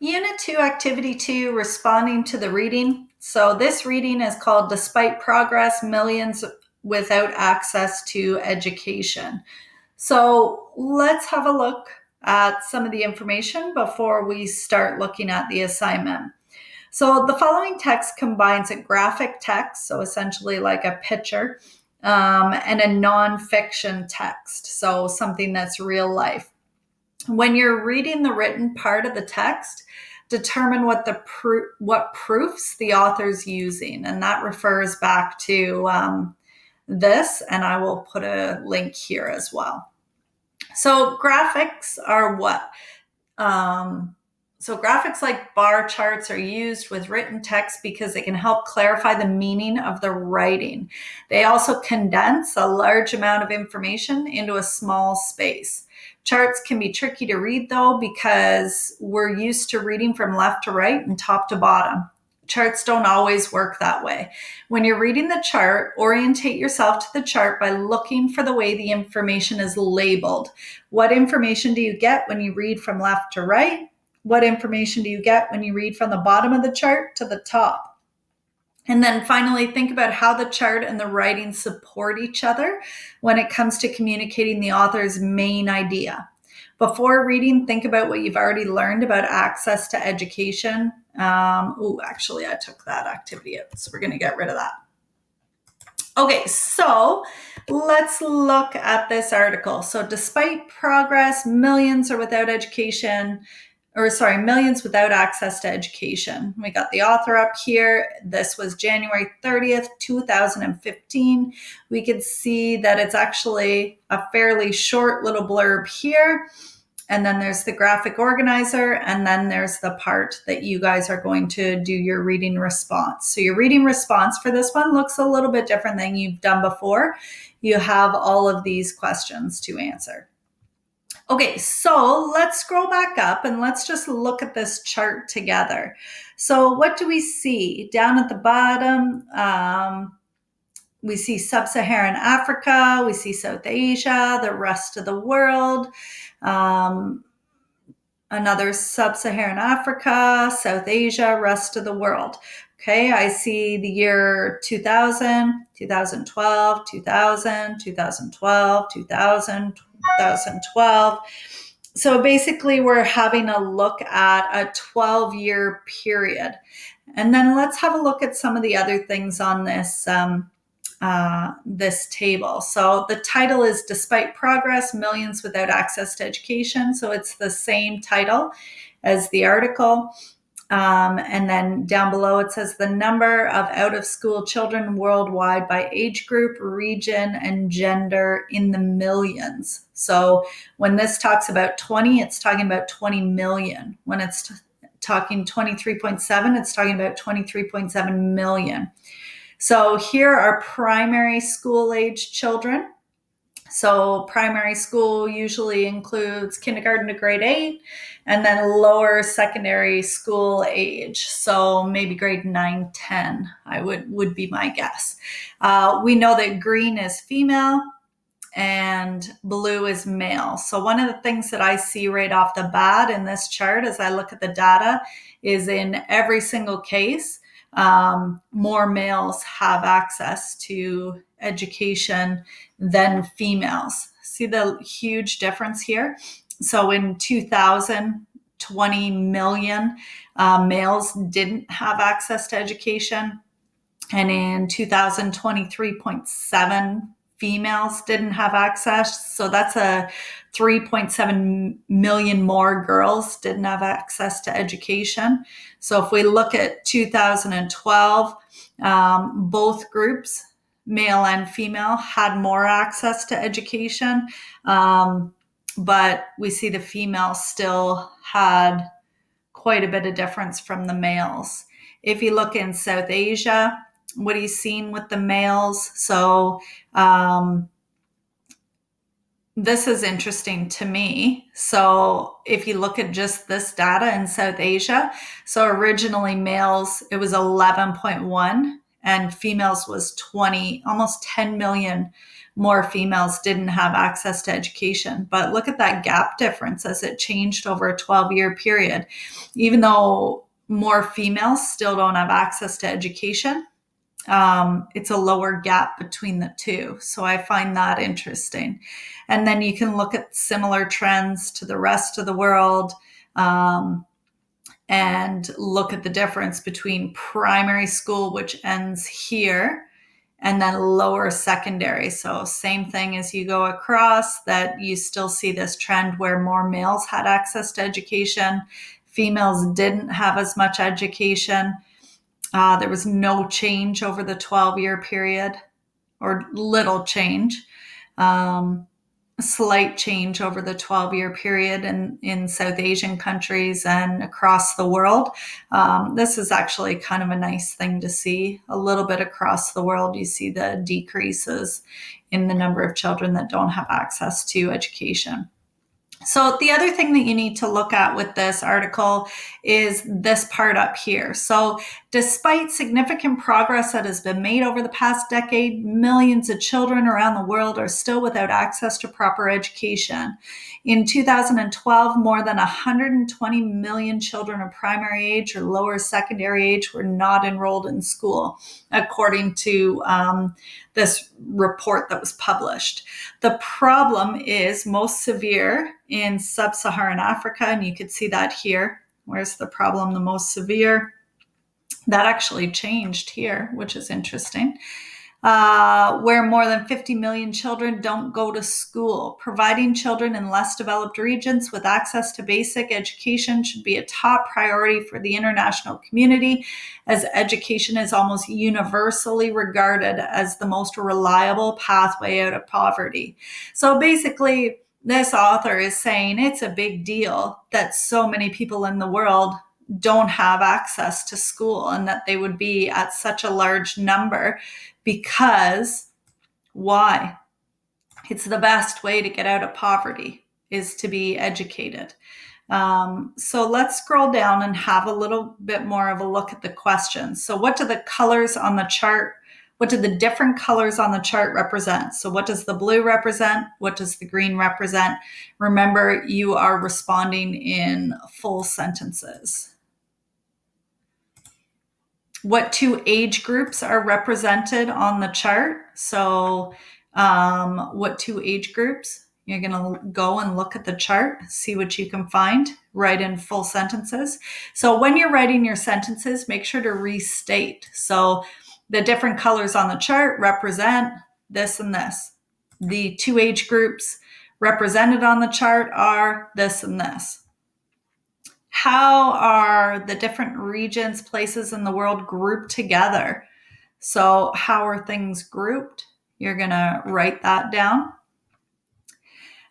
Unit 2, Activity 2, Responding to the Reading. So this reading is called Despite Progress, Millions Without Access to Education. So let's have a look at some of the information before we start looking at the assignment. So the following text combines a graphic text, so essentially like a picture, and a nonfiction text, so something that's real life. When you're reading the written part of the text, determine what proofs the author's using, and that refers back to this, and I will put a link here as well. So graphics are what? So graphics like bar charts are used with written text because they can help clarify the meaning of the writing. They also condense a large amount of information into a small space. Charts can be tricky to read though because we're used to reading from left to right and top to bottom. Charts don't always work that way. When you're reading the chart, orientate yourself to the chart by looking for the way the information is labeled. What information do you get when you read from left to right? What information do you get when you read from the bottom of the chart to the top? And then finally, think about how the chart and the writing support each other when it comes to communicating the author's main idea. Before reading, think about what you've already learned about access to education. Actually, I took that activity out, so we're going to get rid of that. Okay, so let's look at this article. So despite progress, millions without access to education. We got the author up here. This was January 30th, 2015. We could see that it's actually a fairly short little blurb here. And then there's the graphic organizer, and then there's the part that you guys are going to do your reading response. So your reading response for this one looks a little bit different than you've done before. You have all of these questions to answer. Okay, so let's scroll back up and let's just look at this chart together. So what do we see? Down at the bottom, we see Sub-Saharan Africa, we see South Asia, the rest of the world, another Sub-Saharan Africa, South Asia, rest of the world. Okay, I see the year 2000, 2012, 2000, 2012, 2000, 2012. So basically, we're having a look at a 12-year period. And then let's have a look at some of the other things on this this table. So the title is Despite Progress, Millions Without Access to Education. So it's the same title as the article. And then down below it says the number of out-of-school children worldwide by age group, region, and gender in the millions. So when this talks about 20, it's talking about 20 million. When it's talking 23.7, it's talking about 23.7 million. So here are primary school age children. So primary school usually includes kindergarten to grade 8 and then lower secondary school age. So maybe grade 9, 10, I would be my guess. We know that green is female and blue is male. So one of the things that I see right off the bat in this chart as I look at the data is in every single case, more males have access to education than females. See the huge difference here? So in 2000, 20 million males didn't have access to education. And in 2000, 23.7 females didn't have access. So that's a 3.7 million more girls didn't have access to education. So if we look at 2012, both groups, male and female, had more access to education. But we see the females still had quite a bit of difference from the males. If you look in South Asia, what are you seeing with the males? So this is interesting to me. So if you look at just this data in South Asia, so originally males, it was 11.1 and females was 20, almost 10 million more females didn't have access to education. But look at that gap difference as it changed over a 12-year period. Even though more females still don't have access to education, it's a lower gap between the two. So I find that interesting. And then you can look at similar trends to the rest of the world, and look at the difference between primary school, which ends here, and then lower secondary. So same thing as you go across, that you still see this trend where more males had access to education. Females didn't have as much education. There was no change over the 12-year period, or little change. Slight change over the 12-year period in South Asian countries and across the world. This is actually kind of a nice thing to see. A little bit across the world, you see the decreases in the number of children that don't have access to education. So the other thing that you need to look at with this article is this part up here. So despite significant progress that has been made over the past decade, millions of children around the world are still without access to proper education. In 2012, more than 120 million children of primary age or lower secondary age were not enrolled in school, according to this report that was published. The problem is most severe in sub-Saharan Africa, and you could see that here. Where's the problem the most severe? That actually changed here, which is interesting. Where more than 50 million children don't go to school. Providing children in less developed regions with access to basic education should be a top priority for the international community, as education is almost universally regarded as the most reliable pathway out of poverty. So basically, this author is saying it's a big deal that so many people in the world don't have access to school, and that they would be at such a large number. Because why? It's the best way to get out of poverty, is to be educated. So let's scroll down and have a little bit more of a look at the questions. So what do the colors on the chart, what do the different colors on the chart represent? So what does the blue represent? What does the green represent? Remember, you are responding in full sentences. What two age groups are represented on the chart? So what two age groups? You're going to go and look at the chart, see what you can find, write in full sentences. So when you're writing your sentences, make sure to restate. So the different colors on the chart represent this and this. The two age groups represented on the chart are this and this. How are the different regions, places in the world grouped together? So how are things grouped? You're going to write that down.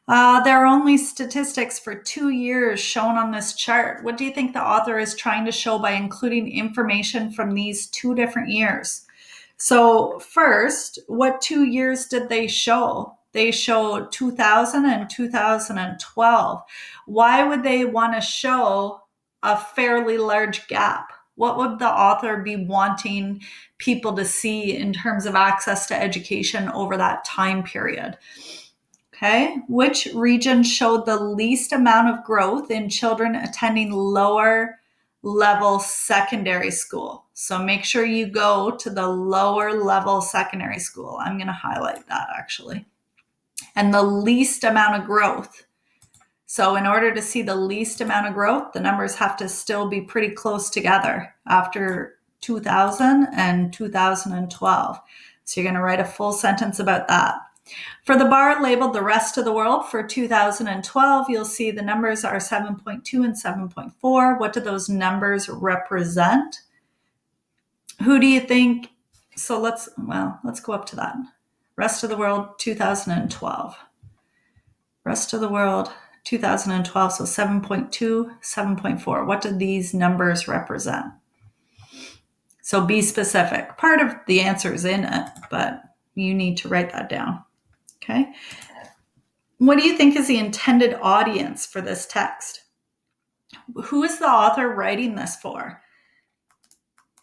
There are only statistics for 2 years shown on this chart. What do you think the author is trying to show by including information from these 2 different years? So first, what 2 years did they show? They showed 2000 and 2012. Why would they want to show a fairly large gap? What would the author be wanting people to see in terms of access to education over that time period? Okay, which region showed the least amount of growth in children attending lower level secondary school? So make sure you go to the lower level secondary school. I'm going to highlight that actually. And the least amount of growth. So in order to see the least amount of growth, the numbers have to still be pretty close together after 2000 and 2012. So you're going to write a full sentence about that. For the bar labeled the rest of the world for 2012, you'll see the numbers are 7.2 and 7.4. What do those numbers represent? Who do you think? So let's go up to that. Rest of the world, 2012. Rest of the world, 2012, so 7.2, 7.4. What do these numbers represent? So be specific. Part of the answer is in it, but you need to write that down. Okay. What do you think is the intended audience for this text? Who is the author writing this for?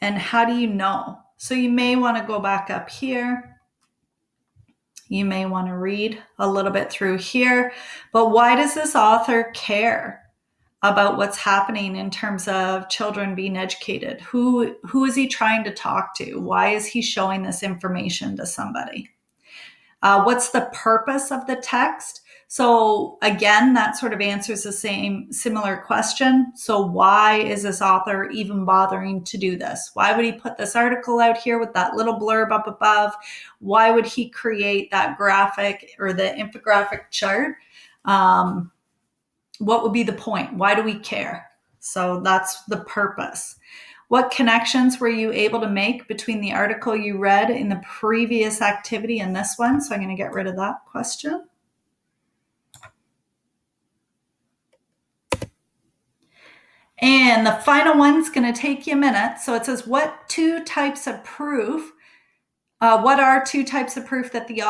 And how do you know? So you may want to go back up here You may want to read a little bit through here. But why does this author care about what's happening in terms of children being educated? Who is he trying to talk to? Why is he showing this information to somebody? What's the purpose of the text? So again, that sort of answers the similar question. So why is this author even bothering to do this? Why would he put this article out here with that little blurb up above? Why would he create that graphic or the infographic chart? What would be the point? Why do we care? So that's the purpose. What connections were you able to make between the article you read in the previous activity and this one? So I'm going to get rid of that question. And the final one's going to take you a minute. So it says, what are two types of proof that the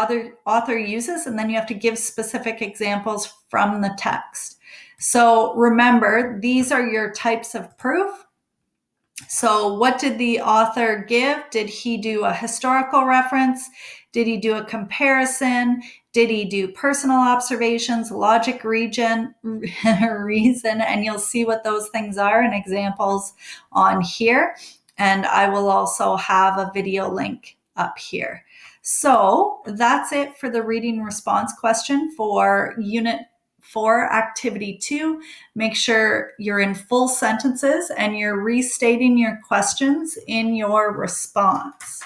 author uses? And then you have to give specific examples from the text. So remember, these are your types of proof. So what did the author give? Did he do a historical reference? Did he do a comparison? Did he do personal observations, logic, reason? And you'll see what those things are and examples on here. And I will also have a video link up here. So that's it for the reading response question for Unit 4, Activity 2. Make sure you're in full sentences and you're restating your questions in your response.